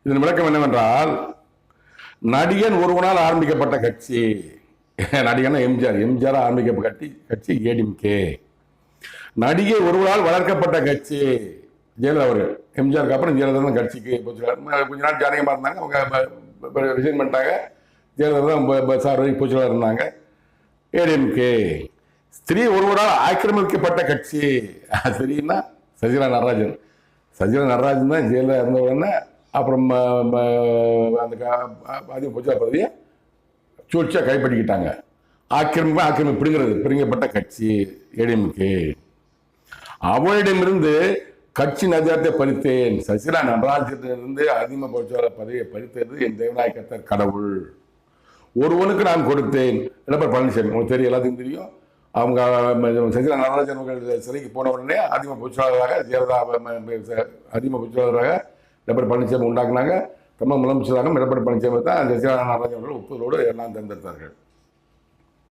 இதன் விளக்கம் என்னவென்றால், நடிகன் ஒருவனால் ஆரம்பிக்கப்பட்ட கட்சி, நடிகன் எம்ஜிஆர் ஆரம்பிக்கப்பட்ட கட்சி ஏடிஎம்கே. நடிகை ஒருவரால் வளர்க்கப்பட்ட கட்சி ஜெயலலிதா அவர்கள். எம்ஜிஆருக்கு அப்புறம் ஜெயலலிதா தான் கட்சிக்கு கொஞ்ச நாள் ஜானகமாக இருந்தாங்க, அவங்க ரிசைன் பண்ணிட்டாங்க. ஜெயலலிதா தான் சார் வரைக்கும் பொதுச்செயலாளர் இருந்தாங்க. ஏடிஎம்கே. ஸ்திரீ ஒருவரால் ஆக்கிரமிக்கப்பட்ட கட்சி. ஸ்திரீன்னா சசிகலா நடராஜன். சசிகலா நடராஜன் தான் ஜெயலலிதா இருந்த உடனே அப்புறம் அந்த பொதுச்செயலாளர் பதவியை சூழ்ச்சியாக கைப்பற்றிக்கிட்டாங்க. பிடுங்கப்பட்ட கட்சி ஏடிஎம்கே. அவளிடமிருந்து கட்சியின் அதிகாரத்தை பறித்தேன். சசிகலா நடராஜனிலிருந்து அதிமுக பொதுச்செயலாளர் பதவியை பறித்தது என் தேவநாயகத்தர் கடவுள். ஒருவனுக்கு நான் கொடுத்தேன். எடப்பாடி பழனிசாமி, உங்களுக்கு தெரியும், எல்லாத்துக்கும் தெரியும். அவங்க சசிகலா நடராஜன் அவர்கள் சிறைக்கு போன உடனே அதிமுக பொதுச்செயலாளராக அதிமுக பொதுச்செயலாளராக எடப்பாடி பழனிசாமி உண்டாக்குனாங்க. தமிழ் முதலமைச்சராக எடப்பாடி பழனிசாமி தான் சசிகலா நடராஜன் அவர்கள் ஒப்புதலோடு எல்லாம் தேர்ந்தெடுத்தார்கள்.